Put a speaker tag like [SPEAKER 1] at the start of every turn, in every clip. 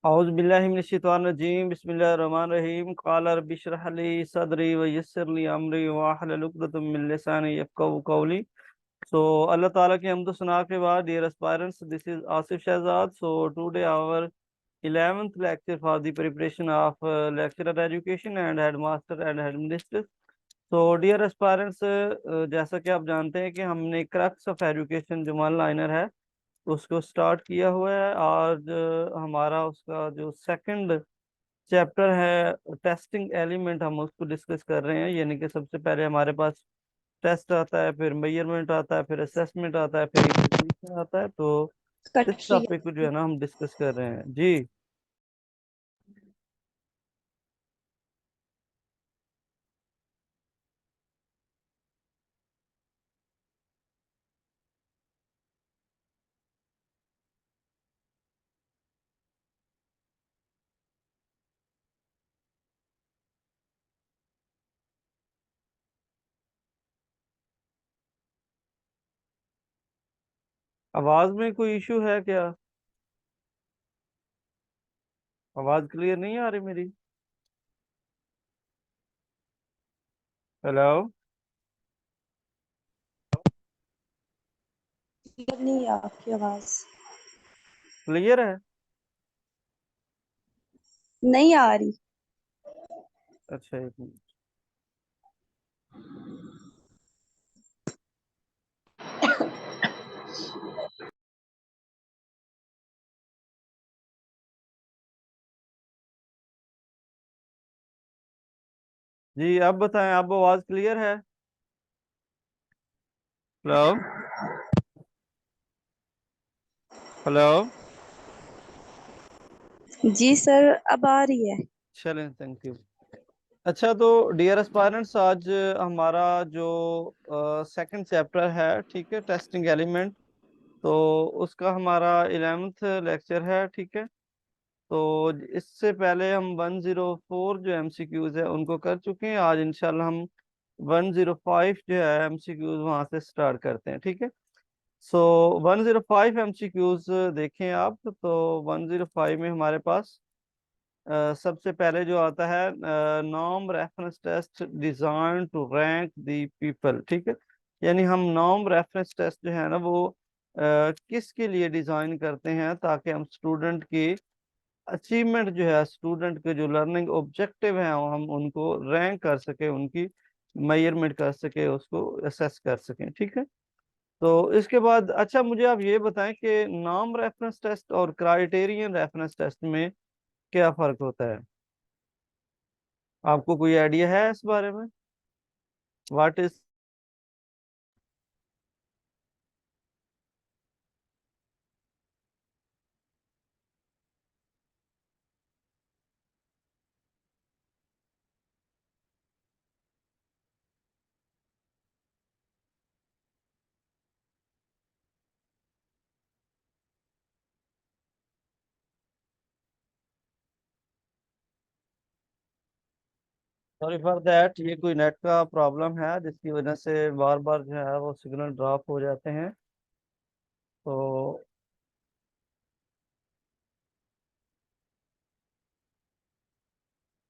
[SPEAKER 1] औज़ु बिल्लाहि मिनश शैतानिर रजीम बिस्मिल्लाहिर रहमानिर रहीम क़ाल रब्बि इश्रह ली सदरी व यस्सिर ली अमरी वाहलुल उक़दतम मिन लिसानी यफ़क़हू क़ौली। सो अल्लाह ताला की हम्द सना के बाद, dear aspirants, this is Asif Shahzad. So today our 11th lecture for the preparation of lecturer education and headmaster and headmistress. तो डियर एस्पायरेंट्स, जैसा कि आप जानते हैं कि हमने क्रक्स ऑफ एजुकेशन जो वन लाइनर है उसको स्टार्ट किया हुआ है। आज हमारा उसका जो सेकंड चैप्टर है टेस्टिंग एलिमेंट, हम उसको डिस्कस कर रहे हैं। यानी कि सबसे पहले हमारे पास टेस्ट आता है, फिर मेजरमेंट आता है, फिर असेसमेंट आता है, फिर इवेल्युएशन आता है। तो इस
[SPEAKER 2] कट रही
[SPEAKER 1] टॉपिक को जो है ना हम डिस्कस कर रहे हैं जी। आवाज में कोई इशू है क्या? आवाज क्लियर नहीं आ रही मेरी? हेलो,
[SPEAKER 2] क्लियर नहीं है आपकी आवाज।
[SPEAKER 1] क्लियर है?
[SPEAKER 2] नहीं आ रही।
[SPEAKER 1] अच्छा, एक मिनट। जी, अब बताएं, अब आवाज क्लियर है? Hello, hello.
[SPEAKER 2] जी सर, अब आ रही है।
[SPEAKER 1] चलें, थैंक यू। अच्छा, तो डियर एस्पायरेंट्स, आज हमारा जो सेकंड चैप्टर है, ठीक है, टेस्टिंग एलिमेंट, तो उसका हमारा 11th लेक्चर है, ठीक है। तो इससे पहले हम 104 जो एमसीक्यूज है उनको कर चुके हैं। आज इंशाल्लाह हम 105 जो है एमसीक्यूज वहां से स्टार्ट करते हैं, ठीक है। सो 105 एमसीक्यूज देखें आप, तो 105 में हमारे पास सबसे पहले जो आता है, norm reference test design to rank the people, ठीक है। यानी हम नॉर्म रेफरेंस टेस्ट जो है ना वो किसके लिए डिजाइन करते हैं, ताकि हम स्टूडेंट की अचीवमेंट जो है, स्टूडेंट के जो लर्निंग ऑब्जेक्टिव हैं हम उनको रैंक कर सके, उनकी मेजरमेंट कर सके, उसको असेस कर सकें, ठीक है। तो इसके बाद अच्छा, मुझे आप ये बताएं कि नॉर्म रेफरेंस टेस्ट और क्राइटेरियन रेफरेंस टेस्ट में क्या फर्क होता है? आपको कोई आइडिया है इस बारे में? What is? Sorry for that, ये कोई नेट का प्रॉब्लम है जिसकी वजह से बार बार जो है वो सिग्नल ड्रॉप हो जाते हैं। तो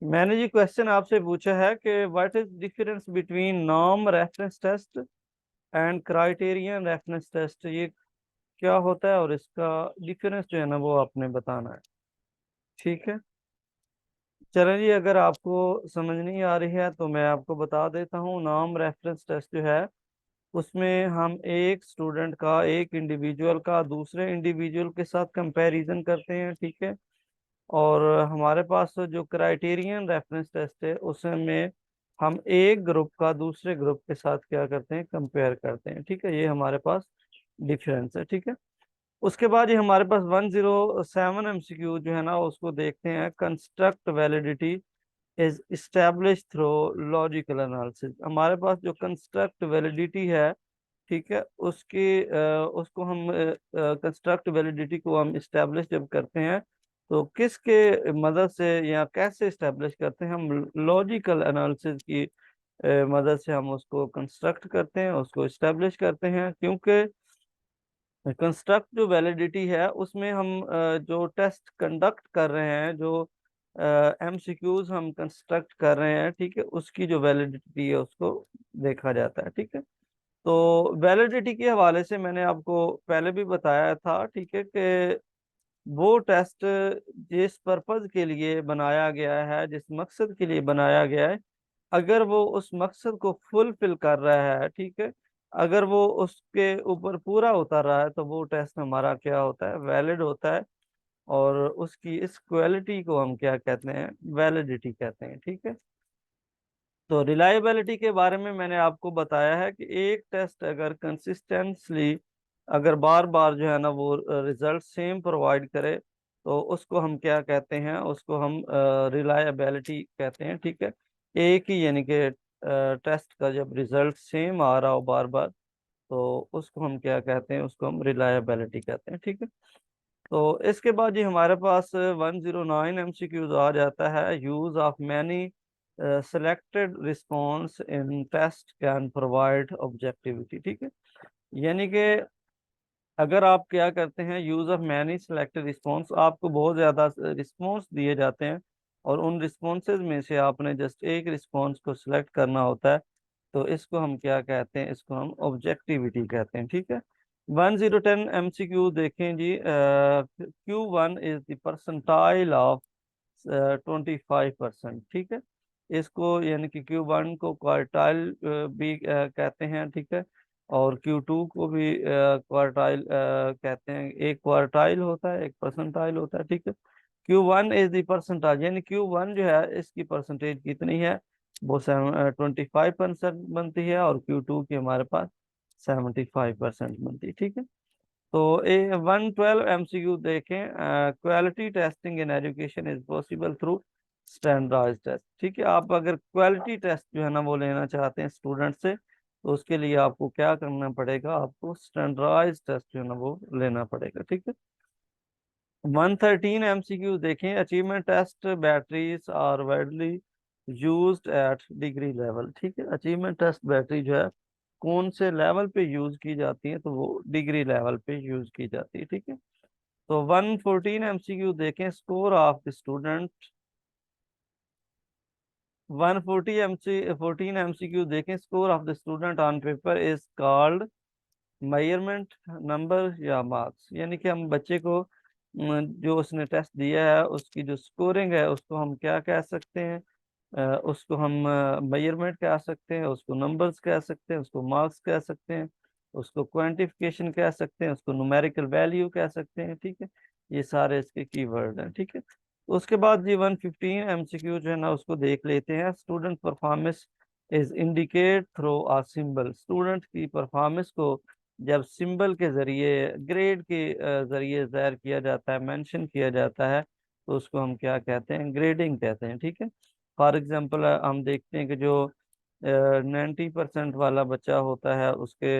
[SPEAKER 1] मैंने ये क्वेश्चन आपसे पूछा है कि what is difference between norm reference test and criterion reference test, ये क्या होता है और इसका डिफरेंस जो है ना वो आपने बताना है, ठीक है। चलें जी, अगर आपको समझ नहीं आ रही है तो मैं आपको बता देता हूँ। नॉर्म रेफरेंस टेस्ट जो है उसमें हम एक स्टूडेंट का, एक इंडिविजुअल का दूसरे इंडिविजुअल के साथ कंपैरिजन करते हैं, ठीक है। और हमारे पास जो क्राइटेरियन रेफरेंस टेस्ट है उसमें हम एक ग्रुप का दूसरे ग्रुप के साथ क्या करते हैं, कंपेयर करते हैं, ठीक है। ये हमारे पास डिफरेंस है, ठीक है। उसके बाद ये हमारे पास 107 एमसीक्यू जो है ना उसको देखते हैं। Construct validity is establish through logical analysis. हमारे पास जो कंस्ट्रक्ट वैलिडिटी है, ठीक है, उसको हम कंस्ट्रक्ट वैलिडिटी को हम इस्टेब्लिश जब करते हैं तो किसके मदद से या कैसे इस्टेब्लिश करते हैं? हम लॉजिकल एनालिसिस की मदद से हम उसको कंस्ट्रक्ट करते हैं, उसको इस्टेब्लिश करते हैं। क्योंकि कंस्ट्रक्ट जो वैलिडिटी है उसमें हम जो टेस्ट कंडक्ट कर रहे हैं, जो एमसीक्यूज हम कंस्ट्रक्ट कर रहे हैं, ठीक है, उसकी जो वैलिडिटी है उसको देखा जाता है। ठीक है, तो वैलिडिटी के हवाले से मैंने आपको पहले भी बताया था, ठीक है, कि वो टेस्ट जिस पर्पज के लिए बनाया गया है, जिस मकसद के लिए बनाया गया है, अगर वो उस मकसद को फुलफिल कर रहा है, ठीक है, अगर वो उसके ऊपर पूरा उतर रहा है, तो वो टेस्ट हमारा क्या होता है, वैलिड होता है। और उसकी इस क्वालिटी को हम क्या कहते हैं, वैलिडिटी कहते हैं। ठीक है, तो रिलायबिलिटी के बारे में मैंने आपको बताया है कि एक टेस्ट अगर कंसिस्टेंटली, अगर बार बार जो है ना वो रिजल्ट सेम प्रोवाइड करे, तो उसको हम क्या कहते हैं, उसको हम रिलायबिलिटी कहते हैं। ठीक है, एक ही यानी कि टेस्ट का जब रिजल्ट सेम आ रहा हो बार बार, तो उसको हम क्या कहते हैं, उसको हम रिलायबिलिटी कहते हैं। ठीक है, तो इसके बाद जी हमारे पास 109 एमसीक्यूज आ जाता है। Use of many selected response in test can provide objectivity. ठीक है, यानी कि अगर आप क्या करते हैं, use of many selected response, आपको बहुत ज़्यादा रिस्पॉन्स दिए जाते हैं और उन रिस्पॉन्सेज में से आपने जस्ट एक रिस्पॉन्स को सिलेक्ट करना होता है, तो इसको हम क्या कहते हैं, इसको हम ऑब्जेक्टिविटी कहते हैं। ठीक है, 1010 एमसीक्यू देखें जी। Q1 is the percentile of 25%। ठीक है, इसको यानी कि Q1 को क्वार्टाइल भी कहते हैं। ठीक है, और Q2 को भी क्वार्टाइल कहते हैं। एक क्वार्टाइल होता है, एक परसेंटाइल होता है। ठीक है, Q1 इज द परसेंटाइल, यानी Q1 जो है इसकी परसेंटेज कितनी है, वो 25% बनती है, और Q2 की हमारे पास 75% बनती है। ठीक है, तो ए 112 एमसीक्यू देखें। Quality testing in education is possible through standardized test. ठीक है, आप अगर क्वालिटी टेस्ट जो है ना वो लेना चाहते हैं स्टूडेंट से, तो उसके लिए आपको क्या करना पड़ेगा, आपको स्टैंडर्डाइज्ड टेस्ट जो है ना वो लेना पड़ेगा। ठीक है, 113 एमसीक्यू देखें। Achievement test batteries are widely used at degree level. ठीक है, अचीवमेंट टेस्ट बैटरी जो है कौन से लेवल पे यूज की जाती है, तो वो डिग्री लेवल पे यूज की जाती है। ठीक है, तो 114 एमसीक्यू देखें। Score of the student, 114 MCQ देखें। Score of the student on paper is called measurement, number या मार्क्स, यानी कि हम बच्चे को जो उसने टेस्ट दिया है उसकी जो स्कोरिंग है उसको हम क्या कह सकते हैं, उसको हम मेजरमेंट कह सकते हैं, उसको नंबर्स कह सकते हैं, उसको मार्क्स कह सकते हैं, उसको क्वांटिफिकेशन कह सकते हैं, उसको न्यूमेरिकल वैल्यू कह सकते हैं। ठीक है, ये सारे इसके कीवर्ड हैं। ठीक है, तो उसके बाद जी 115 एमसीक्यू जो है ना उसको देख लेते हैं। Student performance is indicate through a symbol. Student की परफॉर्मेंस को जब सिंबल के जरिए, ग्रेड के जरिए जाहिर किया जाता है, मेंशन किया जाता है, तो उसको हम क्या कहते हैं, ग्रेडिंग कहते हैं। ठीक है, फॉर एग्जांपल हम देखते हैं कि जो 90% वाला बच्चा होता है उसके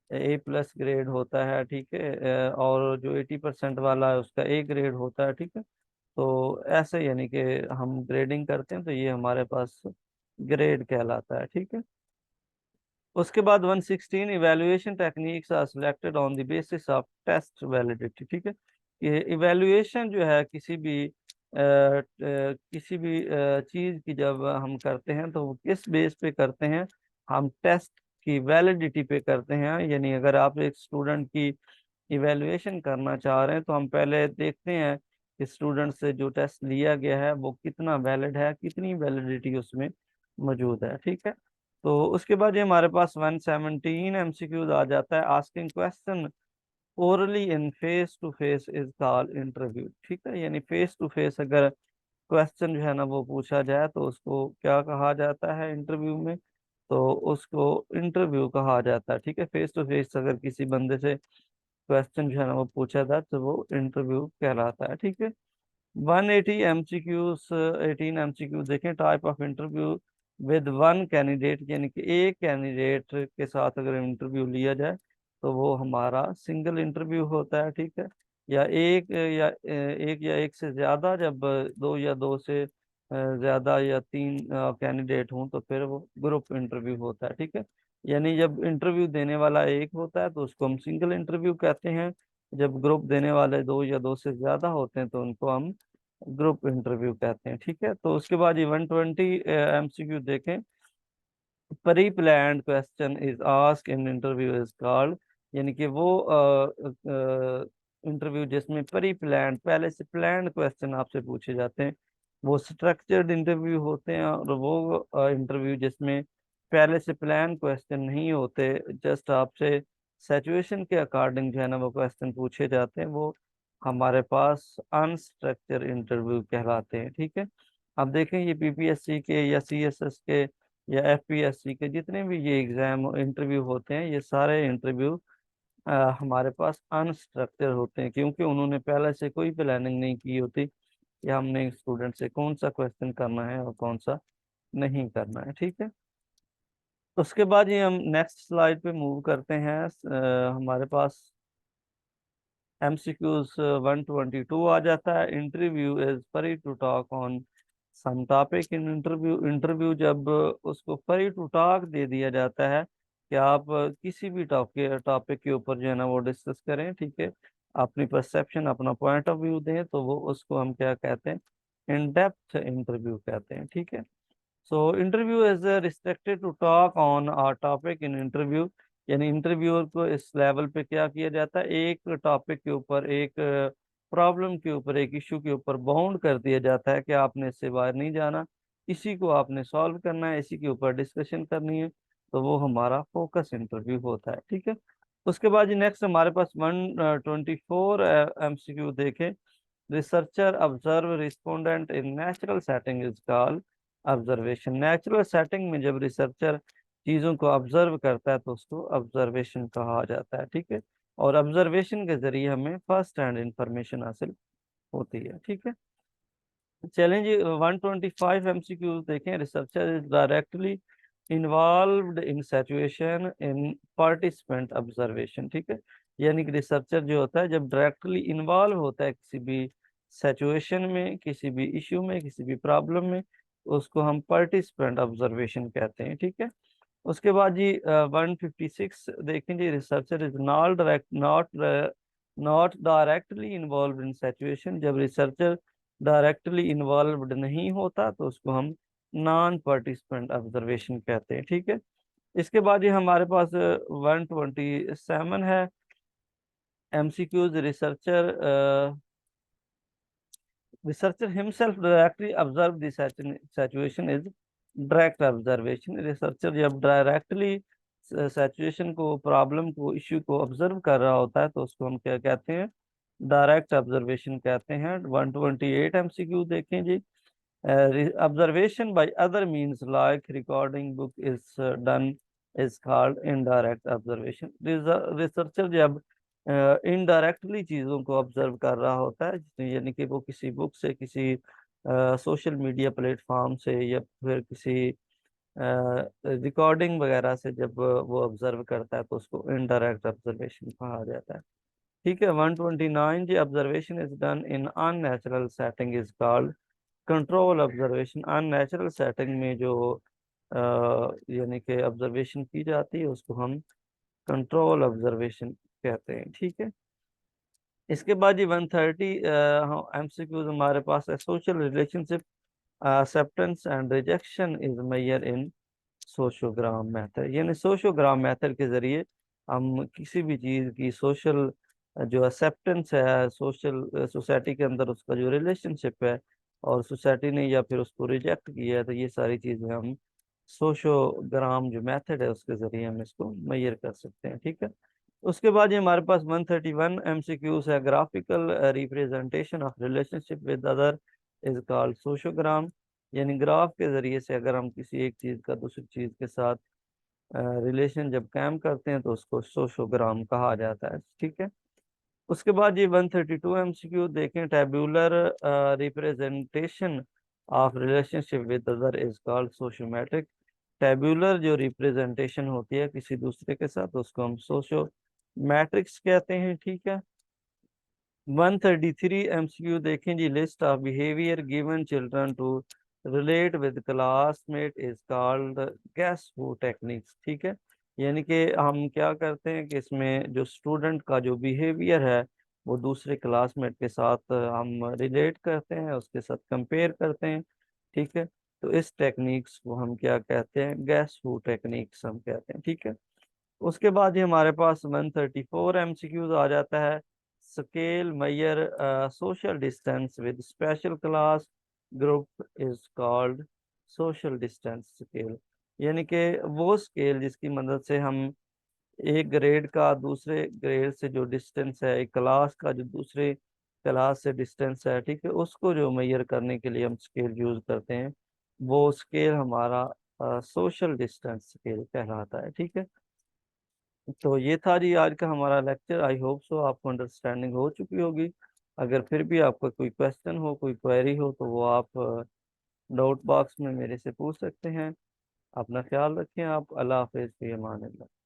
[SPEAKER 1] A+ ग्रेड होता है। ठीक है, और जो 80% वाला है उसका A ग्रेड होता है। ठीक है, तो ऐसे यानी कि हम ग्रेडिंग करते हैं, तो ये हमारे पास ग्रेड कहलाता है। ठीक है, उसके बाद 116 evaluation techniques are selected on the basis of test validity. ठीक है, ये इवेल्युएशन जो है किसी भी चीज़ की जब हम करते हैं तो वो किस बेस पे करते हैं, हम टेस्ट की वैलिडिटी पे करते हैं। यानी अगर आप एक स्टूडेंट की इवेल्युएशन करना चाह रहे हैं, तो हम पहले देखते हैं कि स्टूडेंट से जो टेस्ट लिया गया है वो कितना वैलिड है, कितनी वैलिडिटी उसमें मौजूद है। ठीक है, तो उसके बाद ये हमारे पास 117 एमसीक्यूज आ जाता है। Asking question orally in face to face is called interview. ठीक है, यानी फेस टू फेस अगर क्वेश्चन जो है ना वो पूछा जाए, तो उसको क्या कहा जाता है इंटरव्यू में, तो उसको इंटरव्यू कहा जाता है। ठीक है, फेस टू फेस अगर किसी बंदे से क्वेश्चन जो है ना वो पूछा जाए, तो वो इंटरव्यू कहलाता है। ठीक है, 180 एमसीक्यूज, 18 एमसीक्यू देखें। Type of interview with one candidate, यानी कि एक कैंडिडेट के साथ अगर इंटरव्यू लिया जाए, तो वो हमारा सिंगल इंटरव्यू होता है। ठीक है, या एक से ज़्यादा, जब दो या दो से ज़्यादा या तीन कैंडिडेट हों, तो फिर वो ग्रुप इंटरव्यू होता है। ठीक है, यानी जब इंटरव्यू देने वाला एक होता है तो उसको हम सिंगल इंटरव्यू कहते हैं। जब ग्रुप देने वाले दो या दो से ज्यादा होते हैं तो उनको हम ग्रुप इंटरव्यू कहते हैं। ठीक है, तो उसके बाद ये 120 MCQ देखें। Pre planned question is ask in interview is called, यानी कि वो इंटरव्यू जिसमें प्री प्लान्ड, पहले से प्लान्ड क्वेश्चन आपसे पूछे जाते हैं, वो स्ट्रक्चर्ड इंटरव्यू होते हैं। और वो इंटरव्यू जिसमें पहले से प्लान क्वेश्चन नहीं होते, जस्ट आपसे सिचुएशन के अकॉर्डिंग जो है ना वो क्वेश्चन पूछे जाते हैं, वो हमारे पास अनस्ट्रक्चर्ड इंटरव्यू कहलाते हैं। ठीक है, अब देखें ये PPSC के या CSS के या FPSC के जितने भी ये एग्जाम इंटरव्यू होते हैं, ये सारे इंटरव्यू हमारे पास अनस्ट्रक्चर होते हैं, क्योंकि उन्होंने पहले से कोई प्लानिंग नहीं की होती कि हमने स्टूडेंट से कौन सा क्वेश्चन करना है और कौन सा नहीं करना है। ठीक है, उसके बाद ये हम नेक्स्ट स्लाइड पे मूव करते हैं। हमारे पास MCQs 122 आ जाता है। Interview is free to talk on some topic in interview. Interview जब उसको फ्री टू टॉक दे दिया जाता है कि आप किसी भी टॉपिक के ऊपर जो है ना वो डिस्कस करें, ठीक है, अपनी परसेप्शन, अपना पॉइंट ऑफ व्यू दें, तो वो उसको हम क्या कहते हैं, इन डेप्थ इंटरव्यू कहते हैं। ठीक है, so interview is restricted to talk on a topic in interview, यानी इंटरव्यूअर को इस लेवल पे क्या किया जाता है, एक टॉपिक के ऊपर, एक प्रॉब्लम के ऊपर, एक इशू के ऊपर बाउंड कर दिया जाता है कि आपने इससे बाहर नहीं जाना, इसी को आपने सॉल्व करना है, इसी के ऊपर डिस्कशन करनी है, तो वो हमारा फोकस इंटरव्यू होता है। ठीक है, उसके बाद नेक्स्ट हमारे पास 124 MCQ देखें। Researcher observe respondent in natural setting is called observation. Natural setting में जब रिसर्चर चीज़ों को ऑब्जर्व करता है तो उसको ऑब्जर्वेशन कहा जाता है। ठीक है, और ऑब्जर्वेशन के जरिए हमें फर्स्ट हैंड इंफॉर्मेशन हासिल होती है। ठीक है, चैलेंज 125 MCQ देखें। Researcher is directly involved in situation in participant observation. ठीक है, यानी कि रिसर्चर जो होता है जब डायरेक्टली इन्वॉल्व होता है किसी भी सिचुएशन में, किसी भी इशू में, किसी भी प्रॉब्लम में, उसको हम पार्टिसिपेंट ऑब्जर्वेशन कहते हैं। ठीक है, उसके बाद जी 156 देखें जी। Researcher is not directly involve in situation. जब रिसर्चर डायरेक्टली इन्वॉल्व्ड नहीं होता तो उसको हम नॉन पार्टिसिपेंट ऑब्जर्वेशन कहते हैं। ठीक है, इसके बाद ये हमारे पास 127 है MCQs। Researcher himself directly observe the situation is direct observation। Researcher जब डायरेक्टली सिचुएशन को, प्रॉब्लम को, इश्यू को ऑब्जर्व कर रहा होता है तो उसको हम क्या कहते हैं, डायरेक्ट ऑब्जर्वेशन कहते हैं। 128 MCQ देखें जी। Observation by other means like recording book is done is called indirect observation। Researcher जब इनडायरेक्टली चीज़ों को ऑब्जर्व कर रहा होता है, यानी कि वो किसी बुक से, किसी सोशल मीडिया प्लेटफॉर्म से, या फिर किसी रिकॉर्डिंग वगैरह से जब वो ऑब्जर्व करता है तो उसको इनडायरेक्ट ऑब्जर्वेशन कहा जाता है। ठीक है, 129 जी। Observation is done in unnatural setting is called control observation. Unnatural setting में जो यानी कि ऑब्जर्वेशन की जाती है उसको हम कंट्रोल ऑब्जर्वेशन कहते हैं। ठीक है, इसके बाद ये 130 MCQs हमारे पास है। Social relationship acceptance and rejection is measure in sociogram method, यानी सोशियोग्राम मेथड के जरिए हम किसी भी चीज़ की सोशल जो एक्सेप्टेंस है, सोशल सोसाइटी के अंदर उसका जो रिलेशनशिप है, और सोसाइटी ने या फिर उसको रिजेक्ट किया है, तो ये सारी चीज़ें हम सोशियोग्राम जो मेथड है उसके जरिए हम इसको मेजर कर सकते हैं। ठीक है, उसके बाद ये हमारे पास 131 MCQs है। Graphical representation of relationship with other is called sociogram, यानी ग्राफ के जरिए से अगर हम किसी एक चीज़ का दूसरी चीज़ के साथ रिलेशन जब कायम करते हैं तो उसको सोशियोग्राम कहा जाता है। ठीक है, उसके बाद ये 132 MCQ देखें। Tabular representation of relationship with other is called sociometric. Tabular जो रिप्रेजेंटेशन होती है किसी दूसरे के साथ उसको हम सोशियो मैट्रिक्स कहते हैं। ठीक है, 133 MCQ देखें जी। List of behaviour given children to relate with classmate is called guess who techniques. ठीक है, यानी कि हम क्या करते हैं कि इसमें जो स्टूडेंट का जो बिहेवियर है वो दूसरे क्लासमेट के साथ हम रिलेट करते हैं, उसके साथ कंपेयर करते हैं। ठीक है, तो इस टेक्निक्स को हम क्या कहते हैं, गैस हू टेक्निक्स हम कहते हैं। ठीक है, उसके बाद ही हमारे पास 134 एमसीक्यूज आ जाता है। Scale measure social distance with special class group is called social distance scale. यानी कि वो स्केल जिसकी मदद से हम एक ग्रेड का दूसरे ग्रेड से जो डिस्टेंस है, एक क्लास का जो दूसरे क्लास से डिस्टेंस है, ठीक है, उसको जो मेजर करने के लिए हम स्केल यूज करते हैं, वो स्केल हमारा सोशल डिस्टेंस स्केल कहलाता है। ठीक है, तो ये था जी आज का हमारा लेक्चर। आई होप सो आपको अंडरस्टैंडिंग हो चुकी होगी। अगर फिर भी आपका कोई क्वेश्चन हो, कोई क्वेरी हो, तो वो आप डाउट बॉक्स में मेरे से पूछ सकते हैं। अपना ख्याल रखें आप। अल्लाह हाफिज़, फी अमान अल्लाह।